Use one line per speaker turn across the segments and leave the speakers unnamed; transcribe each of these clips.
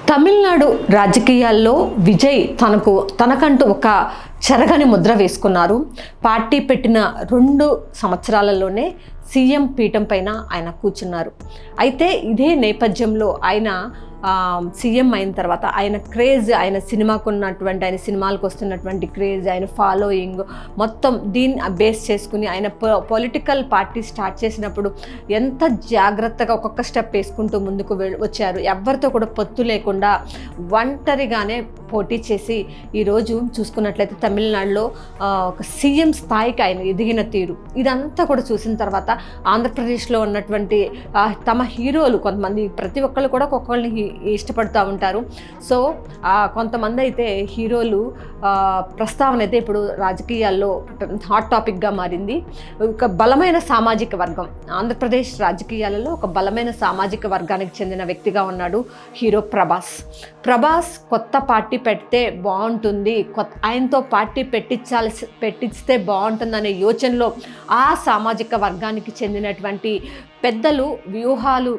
తమిళనాడు రాజకీయాల్లో విజయ్ తనకంటూ ఒక చెరగని ముద్ర వేసుకున్నారు. పార్టీ పెట్టిన 2 సంవత్సరాలలోనే సీఎం పీఠం పైన ఆయన కూర్చున్నారు. అయితే ఇదే నేపథ్యంలో ఆయన సీఎం అయిన తర్వాత ఆయన క్రేజ్, ఆయన సినిమాలకు వస్తున్నటువంటి క్రేజ్, ఆయన ఫాలోయింగ్ మొత్తం దీన్ని బేస్ చేసుకుని ఆయన పొలిటికల్ పార్టీ స్టార్ట్ చేసినప్పుడు ఎంత జాగ్రత్తగా ఒక్కొక్క స్టెప్ వేసుకుంటూ ముందుకు వచ్చారు. ఎవరితో కూడా పొత్తు లేకుండా ఒంటరిగానే పోటీ చేసి ఈరోజు చూసుకున్నట్లయితే తమిళనాడులో ఒక సీఎం స్థాయికి ఆయన ఎదిగిన తీరు ఇదంతా కూడా చూసిన తర్వాత ఆంధ్రప్రదేశ్లో ఉన్నటువంటి తమ హీరోలు కొంతమంది, ప్రతి ఒక్కళ్ళు కూడా ఒక్కొక్కరిని ఇష్టపడుతూ ఉంటారు. సో కొంతమంది అయితే హీరోలు ప్రస్తావన అయితే ఇప్పుడు రాజకీయాల్లో హాట్ టాపిక్గా మారింది. ఒక బలమైన సామాజిక వర్గం, ఆంధ్రప్రదేశ్ రాజకీయాలలో ఒక బలమైన సామాజిక వర్గానికి చెందిన వ్యక్తిగా ఉన్నాడు హీరో ప్రభాస్. కొత్త పార్టీ పెడితే బాగుంటుంది, ఆయనతో పార్టీ పెట్టిస్తే బాగుంటుందనే యోచనలో ఆ సామాజిక వర్గానికి చెందినటువంటి పెద్దలు వ్యూహాలు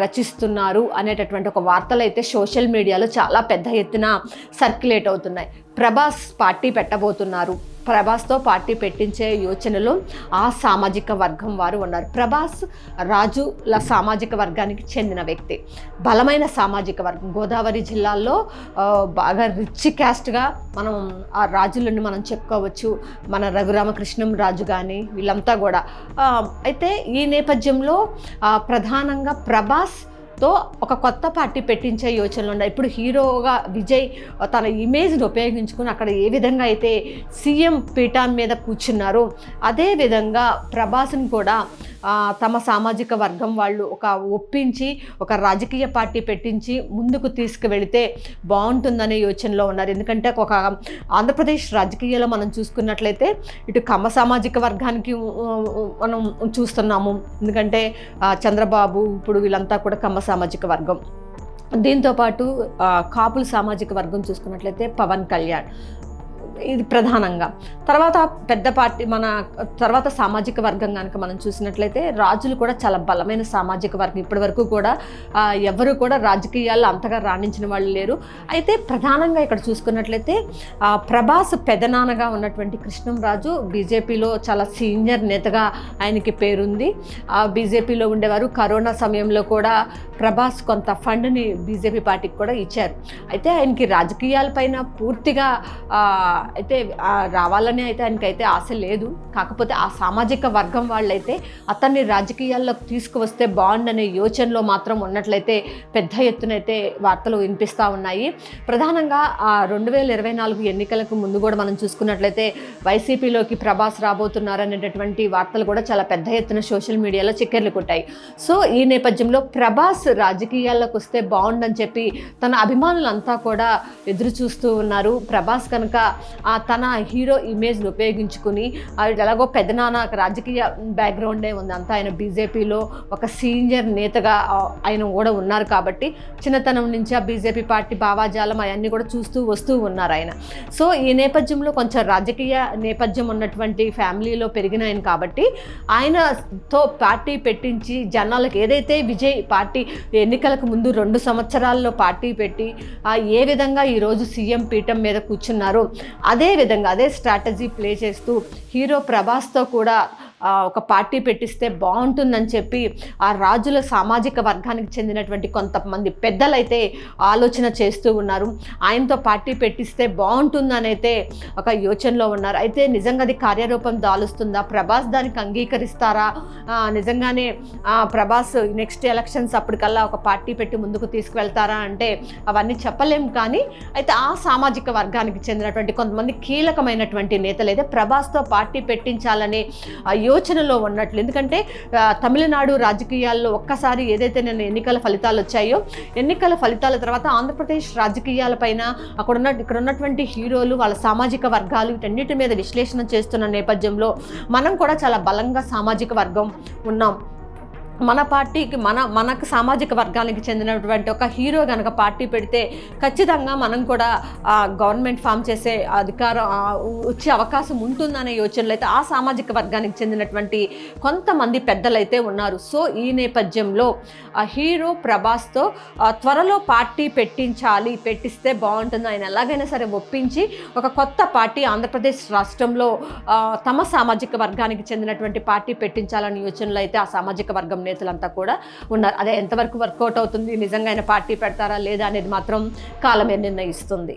రచిస్తున్నారు అనేటటువంటి ఒక వార్తలు అయితే సోషల్ మీడియాలో చాలా పెద్ద ఎత్తున సర్క్యులేట్ అవుతున్నాయి. ప్రభాస్ పార్టీ పెట్టబోతున్నారు, ప్రభాస్తో పార్టీ పెట్టించే యోచనలో ఆ సామాజిక వర్గం వారు ఉన్నారు. ప్రభాస్ రాజుల సామాజిక వర్గానికి చెందిన వ్యక్తి, బలమైన సామాజిక వర్గం. గోదావరి జిల్లాల్లో బాగా రిచ్ క్యాస్ట్గా మనం ఆ రాజులను మనం చెప్పుకోవచ్చు. మన రఘురామకృష్ణం రాజు కానీ వీళ్ళంతా కూడా. అయితే ఈ నేపథ్యంలో ప్రధానంగా ప్రభాస్తో ఒక కొత్త పార్టీ పెట్టించే యోచనలు ఉన్నాయి. ఇప్పుడు హీరోగా విజయ్ తన ఇమేజ్ని ఉపయోగించుకుని అక్కడ ఏ విధంగా అయితే సీఎం పీఠాన్ మీద కూర్చున్నారో అదేవిధంగా ప్రభాస్ని కూడా తమ సామాజిక వర్గం వాళ్ళు ఒప్పించి ఒక రాజకీయ పార్టీ పెట్టించి ముందుకు తీసుకువెళితే బాగుంటుందనే యోచనలో ఉన్నారు. ఎందుకంటే ఒక ఆంధ్రప్రదేశ్ రాజకీయాల్లో మనం చూసుకున్నట్లయితే ఇటు కమ్మ సామాజిక వర్గానికి మనం చూస్తున్నాము. ఎందుకంటే చంద్రబాబు ఇప్పుడు వీళ్ళంతా కూడా కమ్మ సామాజిక వర్గం. దీంతోపాటు కాపుల సామాజిక వర్గం చూసుకున్నట్లయితే పవన్ కళ్యాణ్, ఇది ప్రధానంగా. తర్వాత పెద్ద పార్టీ మన తర్వాత సామాజిక వర్గం కనుక మనం చూసినట్లయితే రాజులు కూడా చాలా బలమైన సామాజిక వర్గం. ఇప్పటి వరకు కూడా ఎవరు కూడా రాజకీయాల్లో అంతగా రాణించిన వాళ్ళు లేరు. అయితే ప్రధానంగా ఇక్కడ చూసుకున్నట్లయితే ప్రభాస్ పెదనాన్నగా ఉన్నటువంటి కృష్ణంరాజు బీజేపీలో చాలా సీనియర్ నేతగా ఆయనకి పేరుంది. బీజేపీలో ఉండేవారు. కరోనా సమయంలో కూడా ప్రభాస్ కొంత ఫండ్ని బీజేపీ పార్టీకి కూడా ఇచ్చారు. అయితే ఆయనకి రాజకీయాలపైన పూర్తిగా అయితే రావాలని అయితే ఆయనకైతే ఆశ లేదు. కాకపోతే ఆ సామాజిక వర్గం వాళ్ళైతే అతన్ని రాజకీయాల్లోకి తీసుకువస్తే బాగుండనే యోచనలో మాత్రం ఉన్నట్లయితే పెద్ద ఎత్తునైతే వార్తలు వినిపిస్తూ ఉన్నాయి. ప్రధానంగా 2024 ఎన్నికలకు ముందు కూడా మనం చూసుకున్నట్లయితే వైసీపీలోకి ప్రభాస్ రాబోతున్నారనేటటువంటి వార్తలు కూడా చాలా పెద్ద ఎత్తున సోషల్ మీడియాలో చక్కర్లు కొట్టాయి. సో ఈ నేపథ్యంలో ప్రభాస్ రాజకీయాల్లోకి వస్తే బాగుండని చెప్పి తన అభిమానులంతా కూడా ఎదురు చూస్తూ ఉన్నారు. ప్రభాస్ కనుక తన హీరో ఇమేజ్ని ఉపయోగించుకుని ఎలాగో పెద్దనాన్న రాజకీయ బ్యాక్గ్రౌండే ఉంది, అంతా ఆయన బీజేపీలో ఒక సీనియర్ నేతగా ఆయన కూడా ఉన్నారు కాబట్టి చిన్నతనం నుంచి ఆ బీజేపీ పార్టీ భావాజాలం అవన్నీ కూడా చూస్తూ వస్తూ ఉన్నారు ఆయన. సో ఈ నేపథ్యంలో కొంచెం రాజకీయ నేపథ్యం ఉన్నటువంటి ఫ్యామిలీలో పెరిగిన ఆయన కాబట్టి ఆయనతో పార్టీ పెట్టించి జనాలకు ఏదైతే విజయ్ పార్టీ ఎన్నికలకు ముందు 2 సంవత్సరాల్లో పార్టీ పెట్టి ఏ విధంగా ఈరోజు సీఎం పీఠం మీద కూర్చున్నారో అదే విధంగా అదే స్ట్రాటజీ ప్లే చేస్తూ హీరో ప్రభాస్తో కూడా ఒక పార్టీ పెట్టిస్తే బాగుంటుందని చెప్పి ఆ రాజుల సామాజిక వర్గానికి చెందినటువంటి కొంతమంది పెద్దలైతే ఆలోచన చేస్తూ ఉన్నారు. ఆయనతో పార్టీ పెట్టిస్తే బాగుంటుందని అయితే ఒక యోచనలో ఉన్నారు. అయితే నిజంగా అది కార్యరూపం దాలుస్తుందా? ప్రభాస్ దానికి అంగీకరిస్తారా? నిజంగానే ప్రభాస్ నెక్స్ట్ ఎలక్షన్స్ అప్పటికల్లా ఒక పార్టీ పెట్టి ముందుకు తీసుకువెళ్తారా అంటే అవన్నీ చెప్పలేం. కానీ అయితే ఆ సామాజిక వర్గానికి చెందినటువంటి కొంతమంది కీలకమైనటువంటి నేతలు అయితే ప్రభాస్తో పార్టీ పెట్టించాలనే యోచనలో ఉన్నట్లు. ఎందుకంటే తమిళనాడు రాజకీయాల్లో ఒక్కసారి ఏదైతే నేను ఎన్నికల ఫలితాలు వచ్చాయో ఎన్నికల ఫలితాల తర్వాత ఆంధ్రప్రదేశ్ రాజకీయాలపైన ఇక్కడ ఉన్నటువంటి హీరోలు వాళ్ళ సామాజిక వర్గాలు వీటన్నిటి మీద విశ్లేషణ చేస్తున్న నేపథ్యంలో మనం కూడా చాలా బలంగా సామాజిక వర్గం ఉన్నాం. మన పార్టీకి మనకు సామాజిక వర్గానికి చెందినటువంటి ఒక హీరో కనుక పార్టీ పెడితే ఖచ్చితంగా మనం కూడా గవర్నమెంట్ ఫామ్ చేసే అధికారం వచ్చే అవకాశం ఉంటుందనే యోచనలు అయితే ఆ సామాజిక వర్గానికి చెందినటువంటి కొంతమంది పెద్దలైతే ఉన్నారు. సో ఈ నేపథ్యంలో హీరో ప్రభాస్తో త్వరలో పార్టీ పెట్టిస్తే బాగుంటుంది, ఆయన ఎలాగైనా సరే ఒప్పించి ఒక కొత్త పార్టీ ఆంధ్రప్రదేశ్ రాష్ట్రంలో తమ సామాజిక వర్గానికి చెందినటువంటి పార్టీ పెట్టించాలని యోచనలు అయితే ఆ సామాజిక వర్గం నేతలంతా కూడా ఉన్నారు. అదే ఎంతవరకు వర్కౌట్ అవుతుంది, నిజంగా ఆయన పార్టీ పెడతారా లేదా అనేది మాత్రం కాలమే నిర్ణయిస్తుంది.